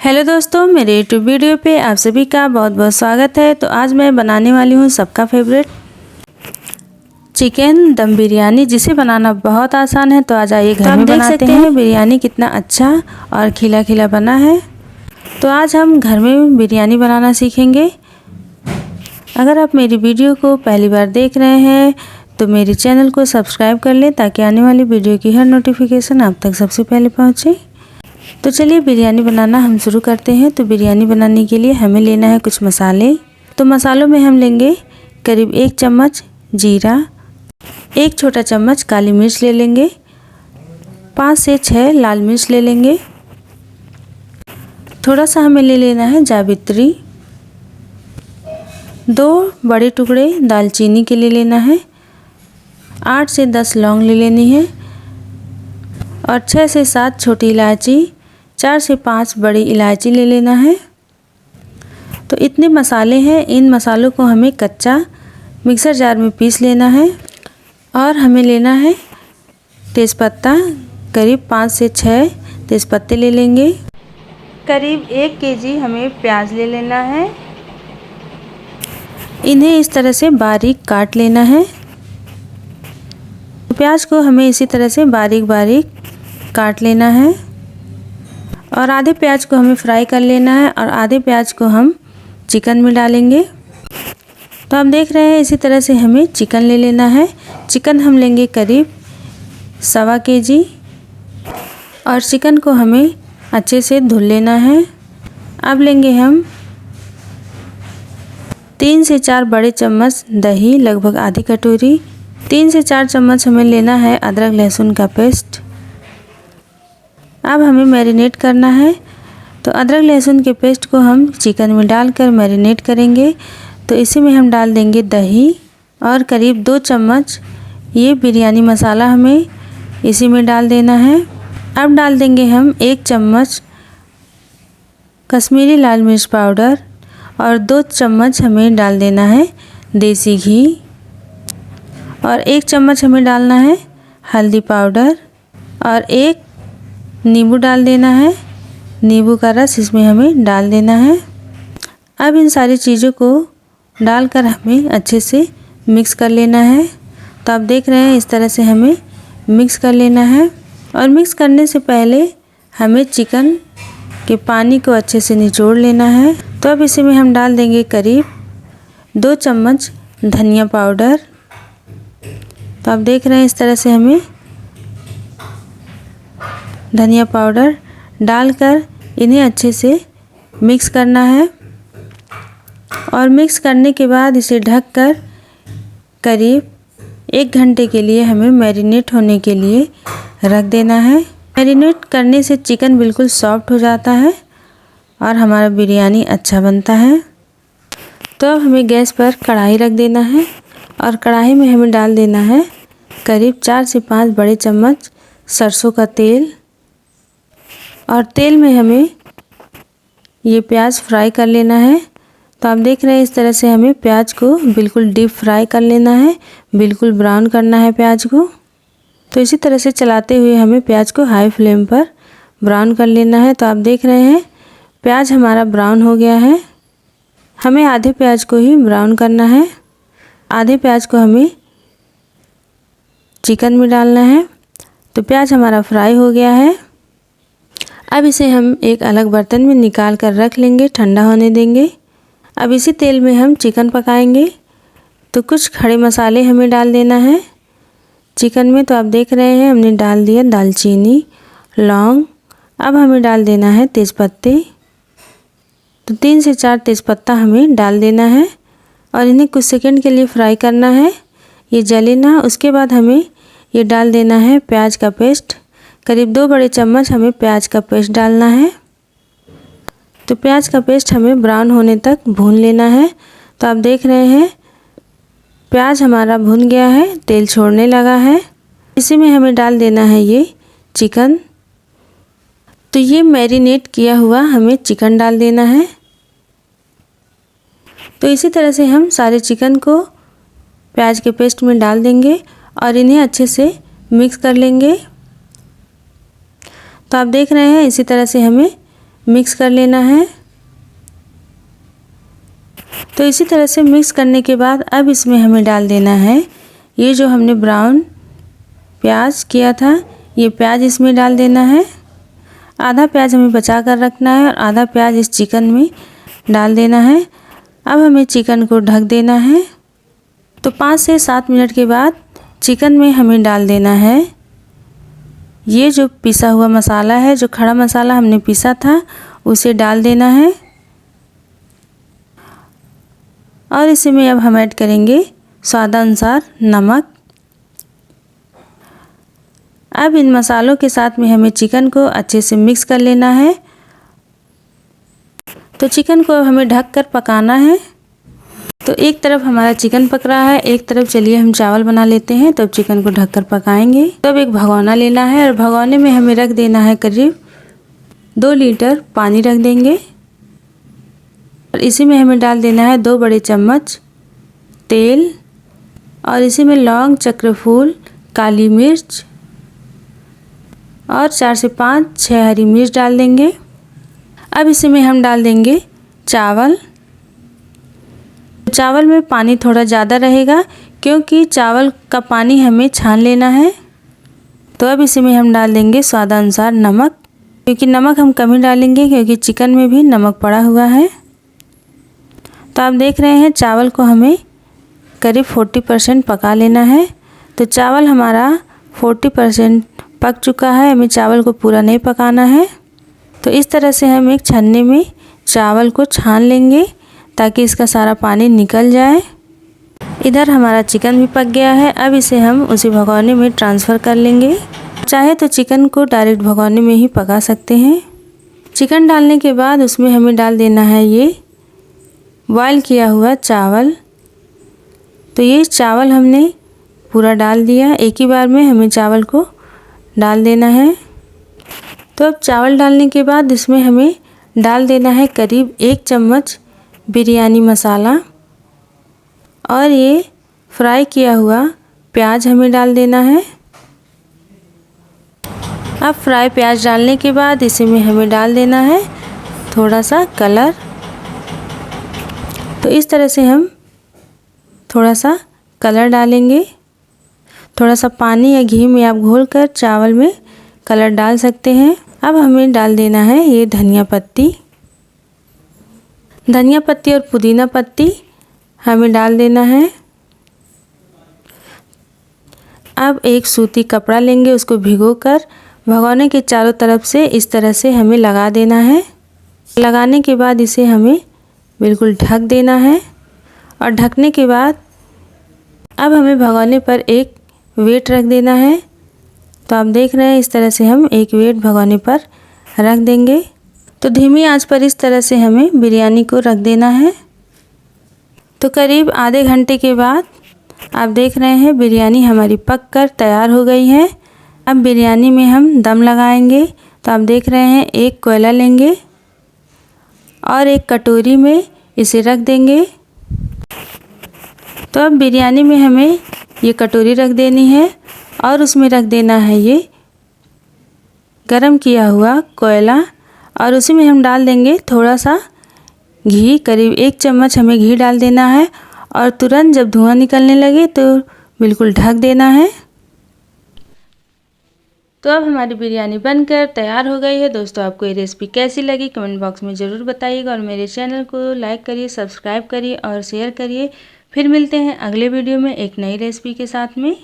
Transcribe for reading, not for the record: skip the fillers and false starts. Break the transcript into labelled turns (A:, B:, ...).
A: Hello दोस्तों, मेरे YouTube video पे आप सभी का बहुत बहुत स्वागत है। तो आज मैं बनाने वाली हूँ सबका फेवरेट चिकन दम बिरयानी, जिसे बनाना बहुत आसान है। तो आज आइए घर में बनाते हैं। बिरयानी कितना अच्छा और खिला खिला बना है। तो आज हम घर में बिरयानी बनाना सीखेंगे। अगर आप मेरी वीडियो को पहली बार देख रहे हैं तो मेरे चैनल को सब्सक्राइब कर लें, ताकि आने वाली वीडियो की हर नोटिफिकेशन आप तक सबसे पहले पहुँचे। तो चलिए बिरयानी बनाना हम शुरू करते हैं। तो बिरयानी बनाने के लिए हमें लेना है कुछ मसाले। तो मसालों में हम लेंगे करीब 1 चम्मच जीरा, 1 छोटा चम्मच काली मिर्च ले लेंगे, 5 से 6 लाल मिर्च ले लेंगे, थोड़ा सा हमें ले लेना है जावित्री, 2 बड़े टुकड़े दालचीनी के ले लेना है, 8 से 10 लौंग ले लेनी है और 6 से 7 छोटी इलायची, 4 से 5 बड़ी इलायची ले लेना है। तो इतने मसाले हैं। इन मसालों को हमें कच्चा मिक्सर जार में पीस लेना है। और हमें लेना है तेज़पत्ता, करीब 5 से 6 तेज़पत्ते ले लेंगे। करीब 1 केजी हमें प्याज ले लेना है। इन्हें इस तरह से बारीक काट लेना है। प्याज को हमें इसी तरह से बारीक बारीक काट लेना है और आधे प्याज को हमें फ्राई कर लेना है और आधे प्याज को हम चिकन में डालेंगे। तो आप देख रहे हैं, इसी तरह से हमें चिकन ले लेना है। चिकन हम लेंगे करीब 1.25 केजी और चिकन को हमें अच्छे से धुल लेना है। अब लेंगे हम 3 से 4 बड़े चम्मच दही, लगभग आधी कटोरी, 3 से 4 चम्मच हमें लेना है अदरक लहसुन का पेस्ट। अब हमें मैरिनेट करना है। तो अदरक लहसुन के पेस्ट को हम चिकन में डालकर मैरिनेट करेंगे। तो इसी में हम डाल देंगे दही और करीब 2 चम्मच ये बिरयानी मसाला हमें इसी में डाल देना है। अब डाल देंगे हम 1 चम्मच कश्मीरी लाल मिर्च पाउडर और 2 चम्मच हमें डाल देना है देसी घी और 1 चम्मच हमें डालना है हल्दी पाउडर और 1 नींबू डाल देना है। नींबू का रस इसमें हमें डाल देना है। अब इन सारी चीज़ों को डालकर हमें अच्छे से मिक्स कर लेना है। तो आप देख रहे हैं, इस तरह से हमें मिक्स कर लेना है। और मिक्स करने से पहले हमें चिकन के पानी को अच्छे से निचोड़ लेना है। तो अब इसी में हम डाल देंगे करीब 2 चम्मच धनिया पाउडर। तो आप देख रहे हैं, इस तरह से हमें धनिया पाउडर डालकर इन्हें अच्छे से मिक्स करना है। और मिक्स करने के बाद इसे ढककर करीब 1 घंटे के लिए हमें मैरिनेट होने के लिए रख देना है। मैरिनेट करने से चिकन बिल्कुल सॉफ्ट हो जाता है और हमारा बिरयानी अच्छा बनता है। तो अब हमें गैस पर कढ़ाई रख देना है और कढ़ाई में हमें डाल देना है करीब 4 से 5 बड़े चम्मच सरसों का तेल। और तेल में हमें ये प्याज फ्राई कर लेना है। तो आप देख रहे हैं, इस तरह से हमें प्याज को बिल्कुल डीप फ्राई कर लेना है, बिल्कुल ब्राउन करना है प्याज को। तो इसी तरह से चलाते हुए हमें प्याज को हाई फ्लेम पर ब्राउन कर लेना है। तो आप देख रहे हैं, प्याज हमारा ब्राउन हो गया है। हमें आधे प्याज को ही ब्राउन करना है। आधे प्याज को हमें चिकन में डालना है। तो प्याज हमारा फ्राई हो गया है। अब इसे हम एक अलग बर्तन में निकाल कर रख लेंगे, ठंडा होने देंगे। अब इसी तेल में हम चिकन पकाएंगे। तो कुछ खड़े मसाले हमें डाल देना है चिकन में। तो आप देख रहे हैं, हमने डाल दिया दालचीनी, लौंग। अब हमें डाल देना है तेज़पत्ते। तो 3 से 4 तेज़पत्ता हमें डाल देना है और इन्हें कुछ सेकंड के लिए फ्राई करना है, ये जले ना। उसके बाद हमें ये डाल देना है प्याज का पेस्ट। करीब 2 बड़े चम्मच हमें प्याज का पेस्ट डालना है। तो प्याज का पेस्ट हमें ब्राउन होने तक भून लेना है। तो आप देख रहे हैं, प्याज हमारा भुन गया है, तेल छोड़ने लगा है। इसी में हमें डाल देना है ये चिकन। तो ये मैरिनेट किया हुआ हमें चिकन डाल देना है। तो इसी तरह से हम सारे चिकन को प्याज के पेस्ट में डाल देंगे और इन्हें अच्छे से मिक्स कर लेंगे। तो आप देख रहे हैं, इसी तरह से हमें मिक्स कर लेना है। तो इसी तरह से मिक्स करने के बाद अब इसमें हमें डाल देना है ये जो हमने ब्राउन प्याज किया था, ये प्याज इसमें डाल देना है। आधा प्याज हमें बचा कर रखना है और आधा प्याज इस चिकन में डाल देना है। अब हमें चिकन को ढक देना है। तो 5 से 7 मिनट के बाद चिकन में हमें डाल देना है ये जो पिसा हुआ मसाला है, जो खड़ा मसाला हमने पीसा था उसे डाल देना है। और इसी में अब हम ऐड करेंगे स्वादानुसार नमक। अब इन मसालों के साथ में हमें चिकन को अच्छे से मिक्स कर लेना है। तो चिकन को अब हमें ढक कर पकाना है। तो एक तरफ हमारा चिकन पक रहा है, एक तरफ चलिए हम चावल बना लेते हैं। तो अब चिकन को ढक कर पकाएंगे। तो अब एक भगोना लेना है और भगोने में हमें रख देना है करीब 2 लीटर पानी रख देंगे। और इसी में हमें डाल देना है 2 बड़े चम्मच तेल और इसी में लौंग, चक्रफूल, काली मिर्च और 4 से 5-6 हरी मिर्च डाल देंगे। अब इसी में हम डाल देंगे चावल। चावल में पानी थोड़ा ज़्यादा रहेगा क्योंकि चावल का पानी हमें छान लेना है। तो अब इसी में हम डाल देंगे स्वादानुसार नमक, क्योंकि नमक हम कम ही डालेंगे क्योंकि चिकन में भी नमक पड़ा हुआ है। तो आप देख रहे हैं चावल को हमें करीब 40% पका लेना है। तो चावल हमारा 40% पक चुका है, हमें चावल को पूरा नहीं पकाना है। तो इस तरह से हम एक छन्नी में चावल को छान लेंगे ताकि इसका सारा पानी निकल जाए। इधर हमारा चिकन भी पक गया है। अब इसे हम उसी भगोने में ट्रांसफ़र कर लेंगे। चाहे तो चिकन को डायरेक्ट भगोने में ही पका सकते हैं। चिकन डालने के बाद उसमें हमें डाल देना है ये बॉयल किया हुआ चावल। तो ये चावल हमने पूरा डाल दिया। एक ही बार में हमें चावल को डाल देना है। तो अब चावल डालने के बाद इसमें हमें डाल देना है करीब 1 चम्मच बिरयानी मसाला और ये फ्राई किया हुआ प्याज हमें डाल देना है। अब फ्राई प्याज डालने के बाद इसी में हमें डाल देना है थोड़ा सा कलर। तो इस तरह से हम थोड़ा सा कलर डालेंगे। थोड़ा सा पानी या घी में आप घोलकर चावल में कलर डाल सकते हैं। अब हमें डाल देना है ये धनिया पत्ती और पुदीना पत्ती हमें डाल देना है। अब एक सूती कपड़ा लेंगे, उसको भिगोकर भगोने के चारों तरफ से इस तरह से हमें लगा देना है। लगाने के बाद इसे हमें बिल्कुल ढक देना है। और ढकने के बाद अब हमें भगोने पर एक वेट रख देना है। तो आप देख रहे हैं इस तरह से हम एक वेट भगोने पर रख देंगे। तो धीमी आंच पर इस तरह से हमें बिरयानी को रख देना है। तो करीब आधे घंटे के बाद आप देख रहे हैं बिरयानी हमारी पककर तैयार हो गई है। अब बिरयानी में हम दम लगाएंगे। तो आप देख रहे हैं एक कोयला लेंगे और एक कटोरी में इसे रख देंगे। तो अब बिरयानी में हमें ये कटोरी रख देनी है और उसमें रख देना है ये गरम किया हुआ कोयला और उसी में हम डाल देंगे थोड़ा सा घी। करीब 1 चम्मच हमें घी डाल देना है और तुरंत जब धुआं निकलने लगे तो बिल्कुल ढक देना है। तो अब हमारी बिरयानी बनकर तैयार हो गई है। दोस्तों आपको ये रेसिपी कैसी लगी कमेंट बॉक्स में ज़रूर बताइएगा और मेरे चैनल को लाइक करिए, सब्सक्राइब करिए और शेयर करिए। फिर मिलते हैं अगले वीडियो में एक नई रेसिपी के साथ में।